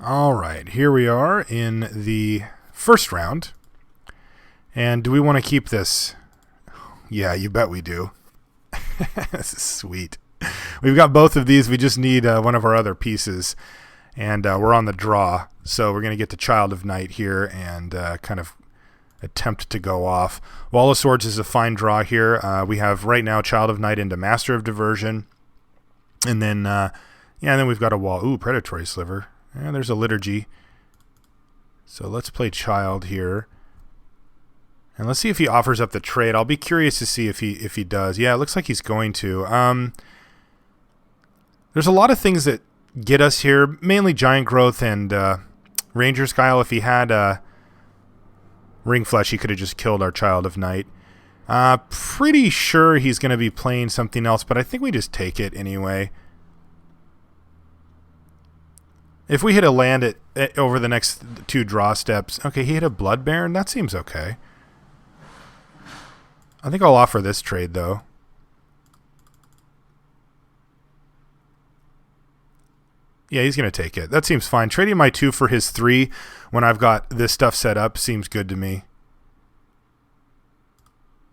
All right, here we are in the first round. And do we want to keep this? Yeah, you bet we do. This is sweet. We've got both of these. We just need one of our other pieces. And we're on the draw. So we're going to get the Child of Night here and kind of attempt to go off. Wall of Swords is a fine draw here. We have right now Child of Night into Master of Diversion. And then, then we've got a wall. Ooh, Predatory Sliver. Yeah, there's a Liturgy. So let's play Child here. And let's see if he offers up the trade. I'll be curious to see if he does. Yeah, it looks like he's going to. There's a lot of things that get us here, mainly Giant Growth and Ranger's Guile. If he had Ring Flesh, he could have just killed our Child of Night. Pretty sure he's going to be playing something else, but I think we just take it anyway. If we hit a land at over the next two draw steps... Okay, he hit a Blood Baron? That seems okay. I think I'll offer this trade, though. Yeah, he's going to take it. That seems fine. Trading my 2 for his 3 when I've got this stuff set up seems good to me.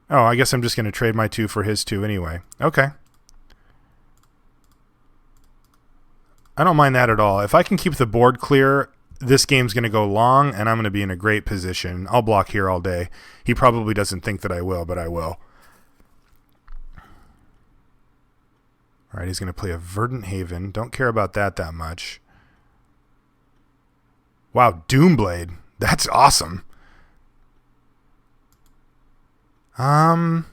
Oh, I guess I'm just going to trade my 2 for his 2 anyway. Okay. I don't mind that at all. If I can keep the board clear, this game's going to go long, and I'm going to be in a great position. I'll block here all day. He probably doesn't think that I will, but I will. All right, he's going to play a Verdant Haven. Don't care about that much. Wow, Doomblade. That's awesome. Kind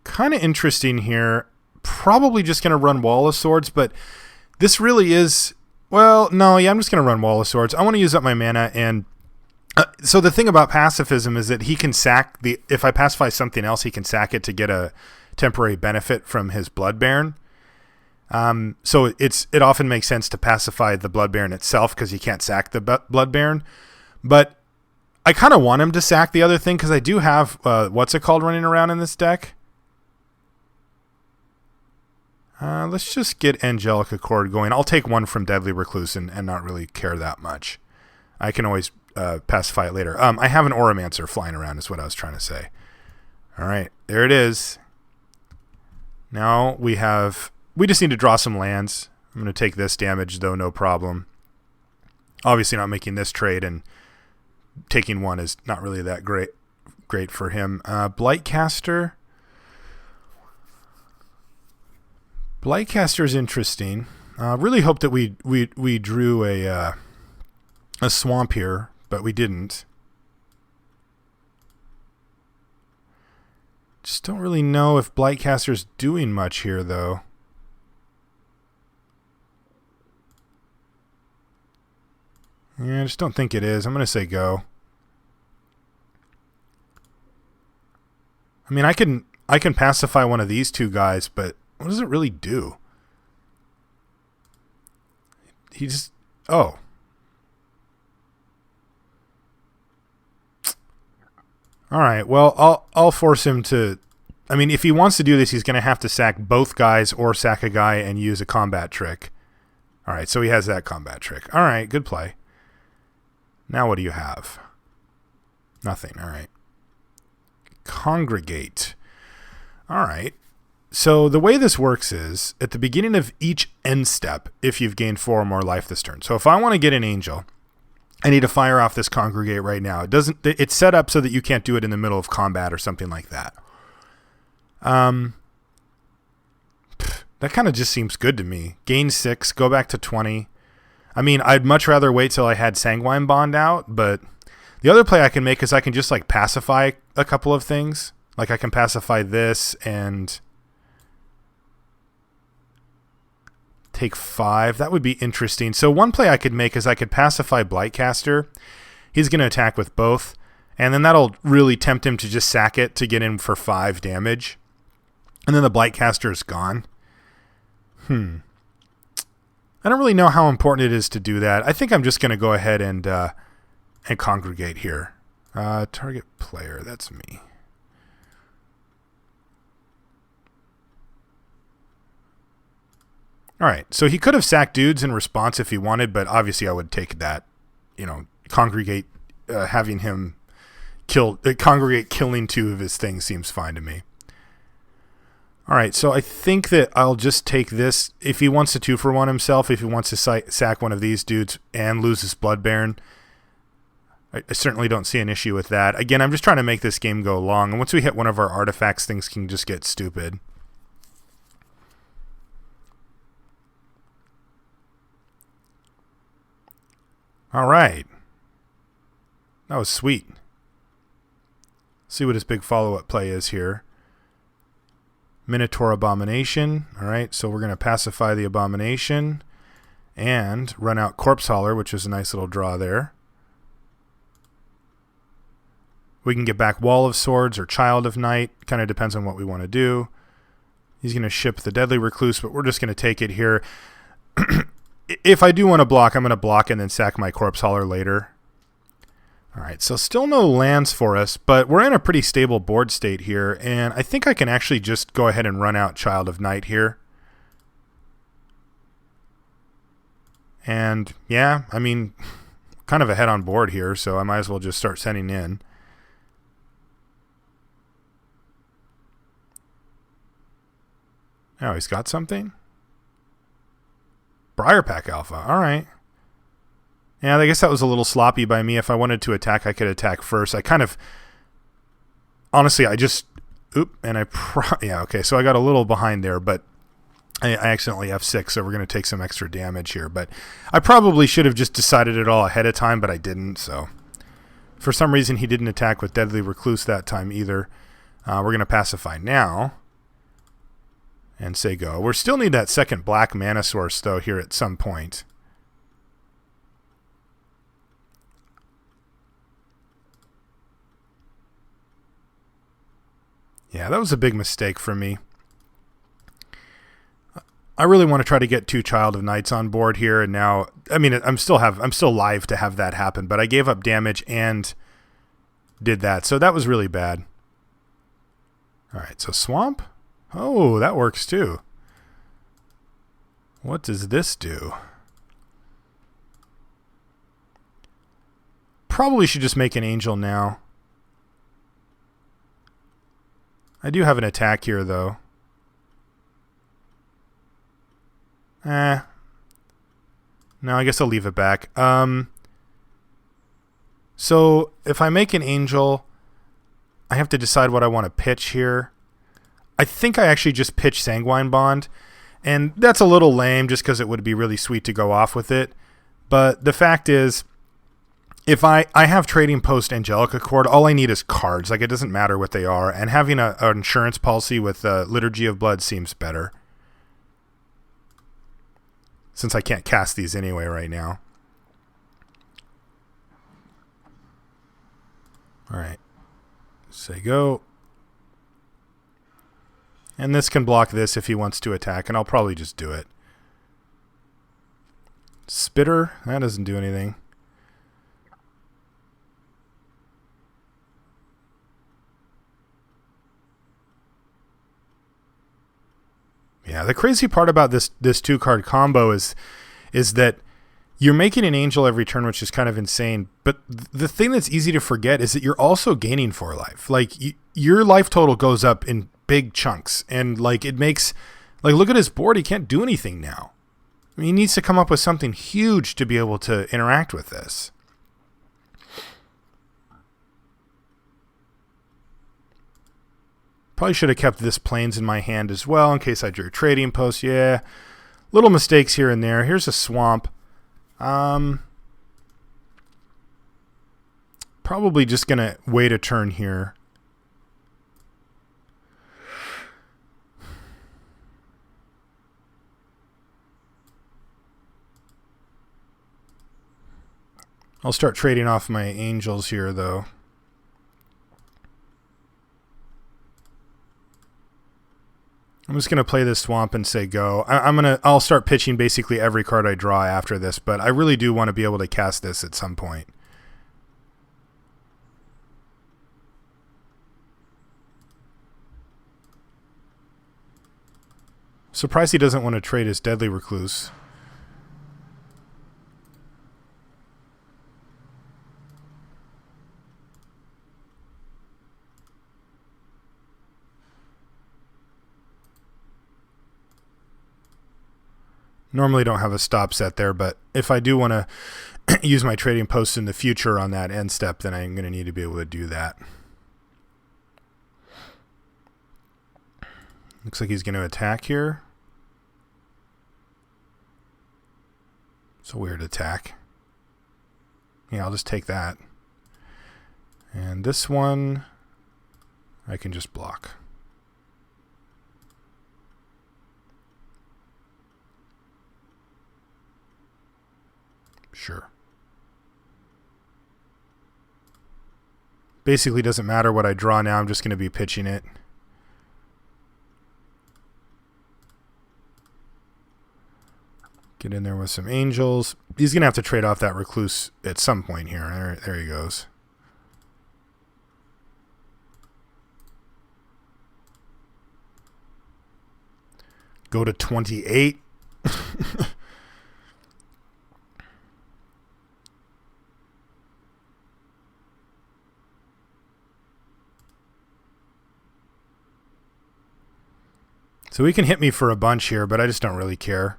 of interesting here. Probably just going to run Wall of Swords, but this really is... Well, no, yeah, I'm just going to run Wall of Swords. I want to use up my mana, and... so the thing about pacifism is that he can sack the... If I pacify something else, he can sack it to get a temporary benefit from his Blood Baron. So it often makes sense to pacify the Blood Baron itself because he can't sack the Blood Baron. But I kind of want him to sack the other thing because I do have... what's it called running around in this deck? Let's just get Angelic Accord going. I'll take one from Deadly Recluse and not really care that much. I can always pacify it later. I have an Auramancer flying around is what I was trying to say. All right, there it is. Now we just need to draw some lands. I'm going to take this damage, though, no problem. Obviously not making this trade, and taking one is not really that great for him. Blightcaster. Blightcaster is interesting. Really hope that we drew a swamp here, but we didn't. Just don't really know if Blightcaster's doing much here, though. Yeah, I just don't think it is. I'm going to say go. I mean, I can pacify one of these two guys, but what does it really do? He just... Oh. All right, well, I'll force him to... I mean, if he wants to do this, he's going to have to sack both guys or sack a guy and use a combat trick. All right, so he has that combat trick. All right, good play. Now what do you have? Nothing, all right. Congregate. All right. So the way this works is, at the beginning of each end step, if you've gained 4 or more life this turn. So if I want to get an Angel, I need to fire off this Congregate right now. It's set up so that you can't do it in the middle of combat or something like that. That kind of just seems good to me. Gain 6, go back to 20. I mean, I'd much rather wait till I had Sanguine Bond out, but the other play I can make is I can just like pacify a couple of things. Like I can pacify this and take 5. That would be interesting. So one play I could make is I could pacify Blightcaster. He's going to attack with both. And then that'll really tempt him to just sack it to get in for 5 damage. And then the Blightcaster is gone. I don't really know how important it is to do that. I think I'm just going to go ahead and congregate here. Target player, that's me. All right, so he could have sacked dudes in response if he wanted, but obviously I would take that, congregate, having him congregate killing 2 of his things seems fine to me. All right, so I think that I'll just take this. If he wants to 2-for-1 himself, if he wants to sack one of these dudes and lose his Blood Baron, I certainly don't see an issue with that. Again, I'm just trying to make this game go long, and once we hit one of our artifacts, things can just get stupid. All right. That was sweet. See what his big follow-up play is here. Minotaur Abomination. All right, so we're going to pacify the Abomination and run out Corpse Hauler, which is a nice little draw there. We can get back Wall of Swords or Child of Night. Kind of depends on what we want to do. He's going to ship the Deadly Recluse, but we're just going to take it here. If I do want to block, I'm going to block and then sack my Corpse Hauler later. All right, so still no lands for us, but we're in a pretty stable board state here, and I think I can actually just go ahead and run out Child of Night here. And, yeah, I mean, kind of ahead on board here, so I might as well just start sending in. Oh, he's got something? Briarpack Alpha, all right. Yeah, I guess that was a little sloppy by me. If I wanted to attack, I could attack first. I kind of... Honestly, I just... yeah, okay, so I got a little behind there, but I accidentally F6, so we're going to take some extra damage here. But I probably should have just decided it all ahead of time, but I didn't, so... For some reason, he didn't attack with Deadly Recluse that time either. We're going to pacify now. And say go. We still need that second black mana source, though, here at some point. Yeah, that was a big mistake for me. I really want to try to get 2 Child of Nights on board here, and now, I mean, I'm still live to have that happen, but I gave up damage and did that, so that was really bad. All right, so Swamp. Oh, that works too. What does this do? Probably should just make an Angel now. I do have an attack here, though. No, I guess I'll leave it back. So, if I make an Angel, I have to decide what I want to pitch here. I think I actually just pitch Sanguine Bond, and that's a little lame just because it would be really sweet to go off with it. But the fact is, if I have Trading Post Angelica Chord, all I need is cards. Like, it doesn't matter what they are. And having an insurance policy with Liturgy of Blood seems better. Since I can't cast these anyway right now. All right. Say go. And this can block this if he wants to attack, and I'll probably just do it. Spitter? That doesn't do anything. Yeah, the crazy part about this 2-card combo is that you're making an Angel every turn, which is kind of insane. But the thing that's easy to forget is that you're also gaining 4 life. Like, your life total goes up in big chunks. And, like, it makes... Like, look at his board. He can't do anything now. I mean, he needs to come up with something huge to be able to interact with this. Probably should have kept this Plains in my hand as well in case I drew Trading Post. Yeah, little mistakes here and there. Here's a Swamp. Probably just going to wait a turn here. I'll start trading off my Angels here, though. I'm just going to play this Swamp and say go. I'll start pitching basically every card I draw after this, but I really do want to be able to cast this at some point. Surprised he doesn't want to trade his Deadly Recluse. Normally don't have a stop set there, but if I do want to use my trading posts in the future on that end step, then I'm going to need to be able to do that. Looks like he's going to attack here. It's a weird attack. Yeah, I'll just take that. And this one, I can just block. Sure. Basically doesn't matter what I draw now. I'm just going to be pitching it. Get in there with some angels. He's going to have to trade off that recluse at some point here. There he goes. Go to 28. So he can hit me for a bunch here, but I just don't really care.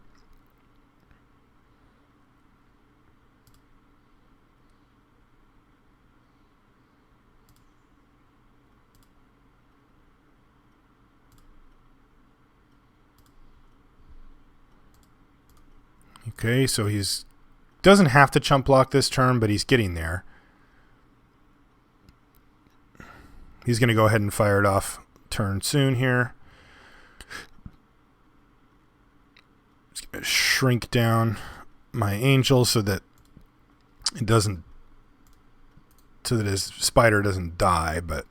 Okay, so he's doesn't have to chump block this turn, but he's getting there. He's going to go ahead and fire it off turn soon here. Just going to shrink down my angel so that it doesn't, so that his spider doesn't die, but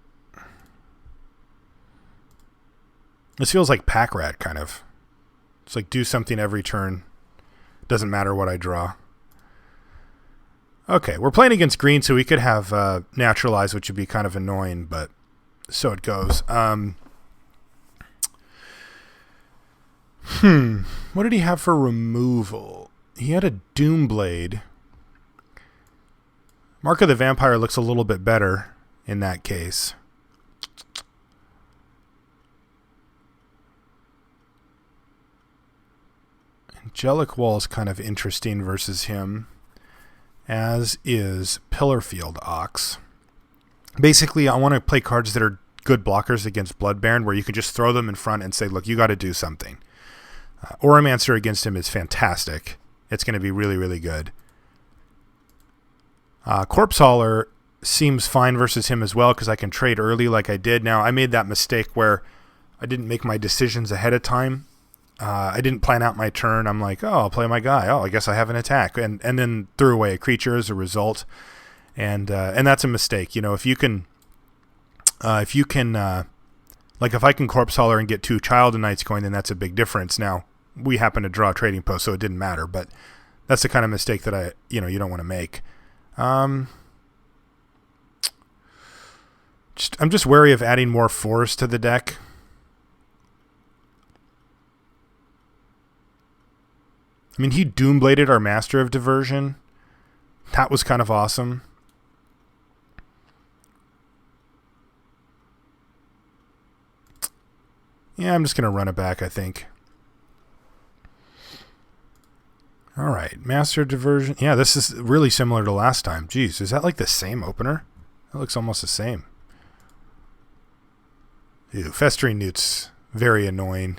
this feels like Pack Rat kind of. It's like do something every turn. Doesn't matter what I draw. Okay, we're playing against green, so we could have Naturalize, which would be kind of annoying, but so it goes. What did he have for removal? He had a Doomblade. Mark of the Vampire looks a little bit better in that case. Angelic Wall is kind of interesting versus him, as is Pillarfield Ox. Basically, I want to play cards that are good blockers against Blood Baron, where you can just throw them in front and say, look, you got to do something. Oromancer against him is fantastic. It's going to be really, really good. Corpse Hauler seems fine versus him as well, because I can trade early like I did. Now, I made that mistake where I didn't make my decisions ahead of time. I didn't plan out my turn. I'm like, oh, I'll play my guy. Oh, I guess I have an attack, and then threw away a creature as a result, and that's a mistake. You know, if you can, like if I can Corpse Hauler and get 2 Child of Knights going, then that's a big difference. Now we happen to draw a trading post, so it didn't matter. But that's the kind of mistake that you don't want to make. I'm just wary of adding more 4s to the deck. I mean, he Doombladed our Master of Diversion. That was kind of awesome. Yeah, I'm just going to run it back, I think. All right, Master of Diversion. Yeah, this is really similar to last time. Jeez, is that like the same opener? That looks almost the same. Ew, Festering Newt's very annoying,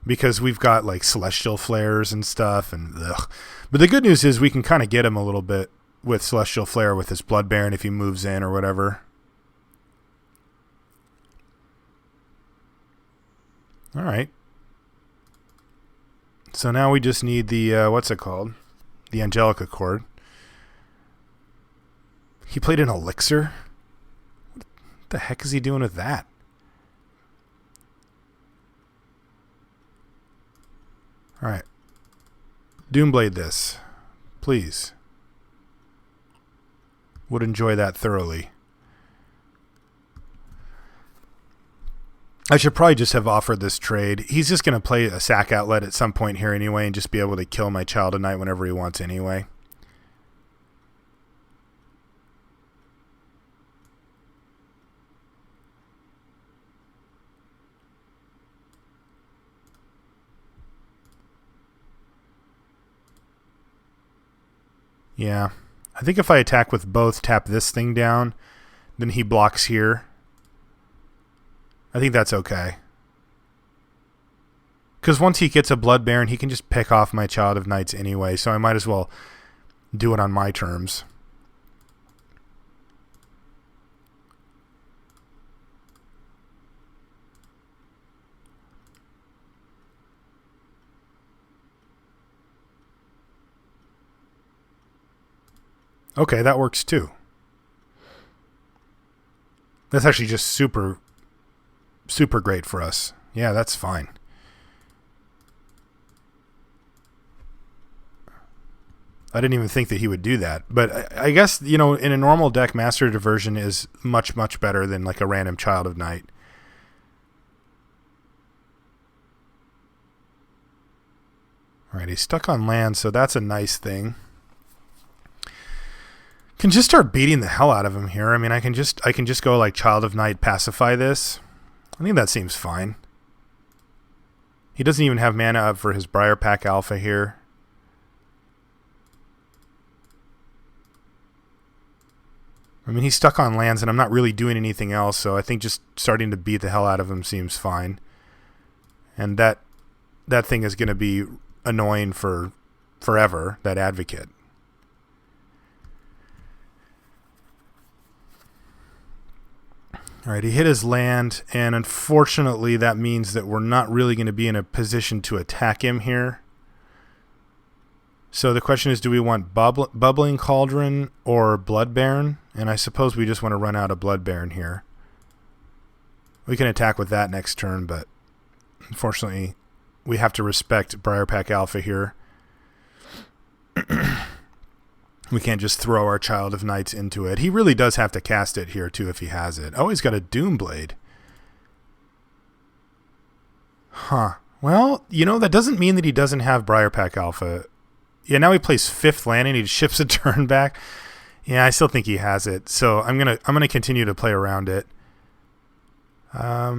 because we've got like Celestial Flares and stuff, and ugh. But the good news is we can kind of get him a little bit with Celestial Flare with his Blood Baron if he moves in or whatever. All right. So now we just need the, what's it called? The Angelic Accord. He played an Elixir? What the heck is he doing with that? All right. Doomblade this. Please. Would enjoy that thoroughly. I should probably just have offered this trade. He's just going to play a sack outlet at some point here anyway and just be able to kill my Child of Night whenever he wants anyway. Yeah. I think if I attack with both, tap this thing down, then he blocks here. I think that's okay. Because once he gets a Blood Baron, he can just pick off my Child of Nights anyway, so I might as well do it on my terms. Okay, that works too. That's actually just super great for us. Yeah, that's fine. I didn't even think that he would do that. But I guess, in a normal deck, Master Diversion is much, much better than like a random Child of Night. Alright, he's stuck on land, so that's a nice thing. Can just start beating the hell out of him here. I mean, I can just go like Child of Night, pacify this. I think that seems fine. He doesn't even have mana up for his Briar Pack Alpha here. I mean, he's stuck on lands, and I'm not really doing anything else, so I think just starting to beat the hell out of him seems fine. And that thing is going to be annoying for forever, that Advocate. All right, he hit his land, and unfortunately that means that we're not really going to be in a position to attack him here. So the question is, do we want Bubbling Cauldron or Blood Baron? And I suppose we just want to run out of Blood Baron here. We can attack with that next turn, but unfortunately we have to respect Briar Pack Alpha here. We can't just throw our Child of Nights into it. He really does have to cast it here, too, if he has it. Oh, he's got a Doomblade. Huh. Well, that doesn't mean that he doesn't have Briar Pack Alpha. Yeah, now he plays 5th land and he ships a turn back. Yeah, I still think he has it. So I'm gonna continue to play around it. Yeah,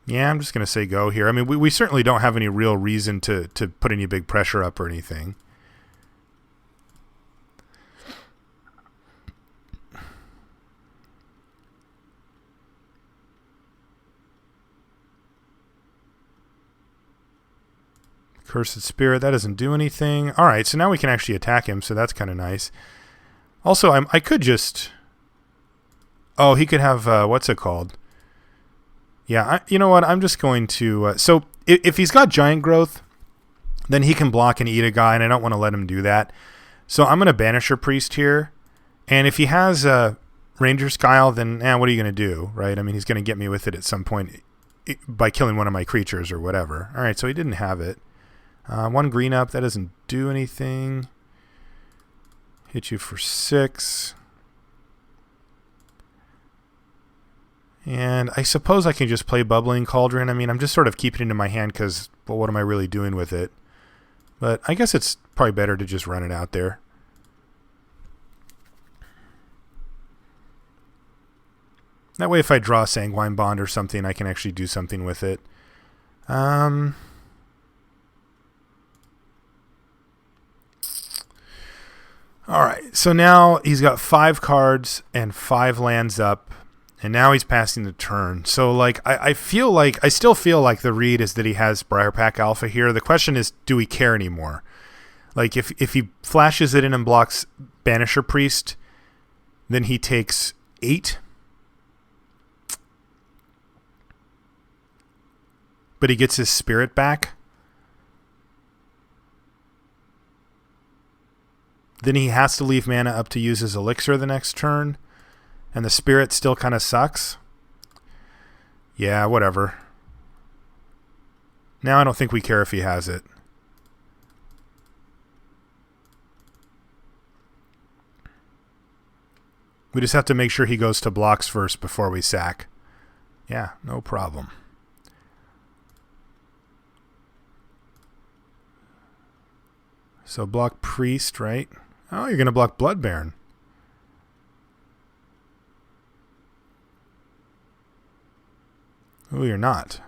I'm just gonna say go here. I mean, we certainly don't have any real reason to put any big pressure up or anything. Cursed Spirit, that doesn't do anything. All right, so now we can actually attack him, so that's kind of nice. Also, I could just... Oh, he could have... what's it called? Yeah, you know what? I'm just going to... so, if he's got Giant Growth, then he can block and eat a guy, and I don't want to let him do that. So I'm going to Banisher Priest here. And if he has Ranger's Guile, then what are you going to do, right? I mean, he's going to get me with it at some point by killing one of my creatures or whatever. All right, so he didn't have it. 1 green up, that doesn't do anything. Hit you for 6. And I suppose I can just play Bubbling Cauldron. I mean, I'm just sort of keeping it in my hand because, well, what am I really doing with it? But I guess it's probably better to just run it out there. That way if I draw Sanguine Bond or something, I can actually do something with it. Alright, so now he's got 5 cards and 5 lands up, and now he's passing the turn. So, like, I still feel like the read is that he has Briar Pack Alpha here. The question is, do we care anymore? Like, if he flashes it in and blocks Banisher Priest, then he takes 8. But he gets his Spirit back. Then he has to leave mana up to use his Elixir the next turn. And the Spirit still kind of sucks. Yeah, whatever. Now I don't think we care if he has it. We just have to make sure he goes to blocks first before we sack. Yeah, no problem. So block Priest, right? Oh, you're going to block Blood Baron. Oh, you're not.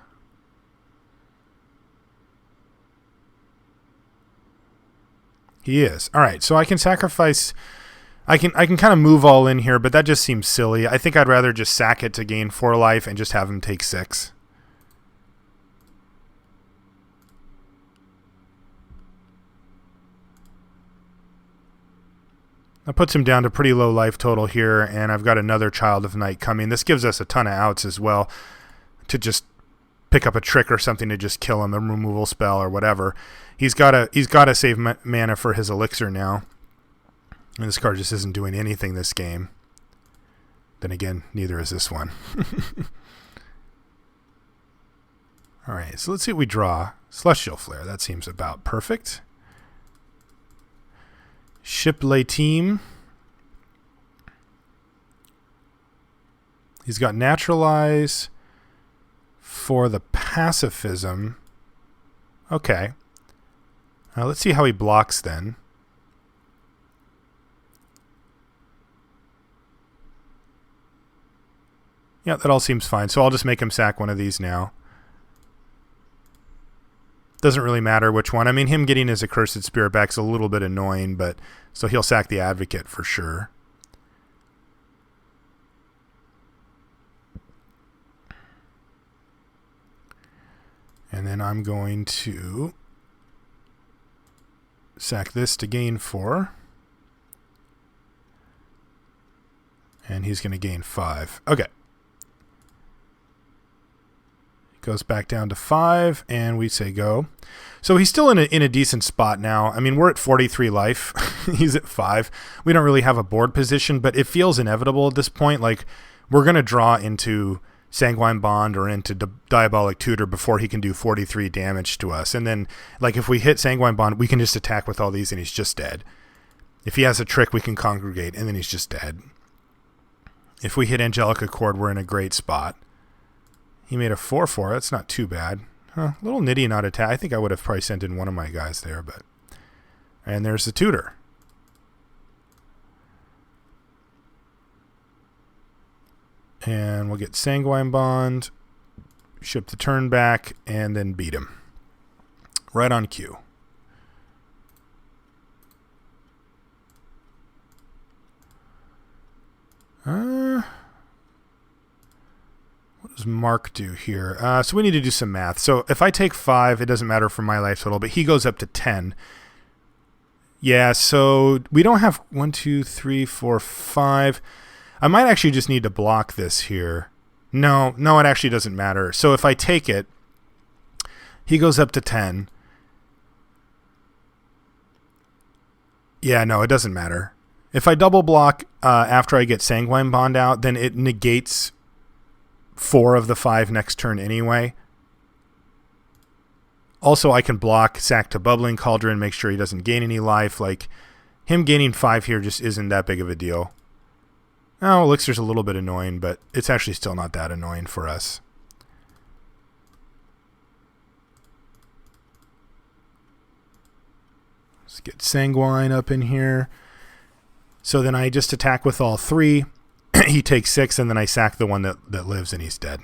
He is. All right, so I can sacrifice... I can kind of move all in here, but that just seems silly. I think I'd rather just sack it to gain 4 life and just have him take 6. That puts him down to pretty low life total here, and I've got another Child of Night coming. This gives us a ton of outs as well to just pick up a trick or something to just kill him, a removal spell or whatever. He's got to save mana for his elixir now. And this card just isn't doing anything this game. Then again, neither is this one. All right, so let's see what we draw. Celestial Flare, that seems about perfect. Shipley Team. He's got Naturalize for the pacifism. Okay. Let's see how he blocks then. Yeah, that all seems fine. So I'll just make him sack one of these now. Doesn't really matter which one. I mean, him getting his Accursed Spirit back is a little bit annoying, but so he'll sack the Advocate for sure. And then I'm going to sack this to gain 4. And he's going to gain 5. Okay. Goes back down to 5, and we say go. So he's still in a decent spot now. I mean, we're at 43 life. He's at 5. We don't really have a board position, but it feels inevitable at this point. Like, we're going to draw into Sanguine Bond or into Diabolic Tutor before he can do 43 damage to us. And then, like, if we hit Sanguine Bond, we can just attack with all these, and he's just dead. If he has a trick, we can Congregate, and then he's just dead. If we hit Angelic Accord, we're in a great spot. He made a 4/4. That's not too bad. A little nitty not attack. I think I would have probably sent in one of my guys there, but... And there's the Tutor. And we'll get Sanguine Bond, ship the turn back, and then beat him. Right on cue. What does Mark do here? So we need to do some math. So if I take 5, it doesn't matter for my life total, but he goes up to 10. Yeah, so we don't have 1, 2, 3, 4, 5. I might actually just need to block this here. No, it actually doesn't matter. So if I take it, he goes up to 10. Yeah, no, it doesn't matter. If I double block after I get Sanguine Bond out, then it negates 4 of the 5 next turn anyway. Also, I can block, sack to Bubbling Cauldron, make sure he doesn't gain any life. Like, him gaining 5 here just isn't that big of a deal. Oh, Elixir's a little bit annoying, but it's actually still not that annoying for us. Let's get Sanguine up in here. So then I just attack with all 3. He takes 6, and then I sack the one that lives, and he's dead.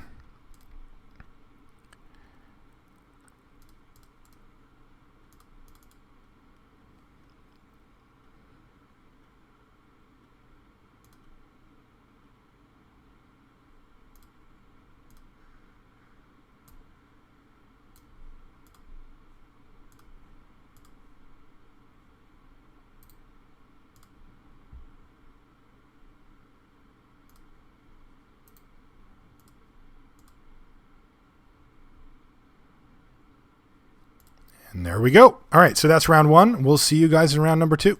And there we go. All right, so that's round 1. We'll see you guys in round number 2.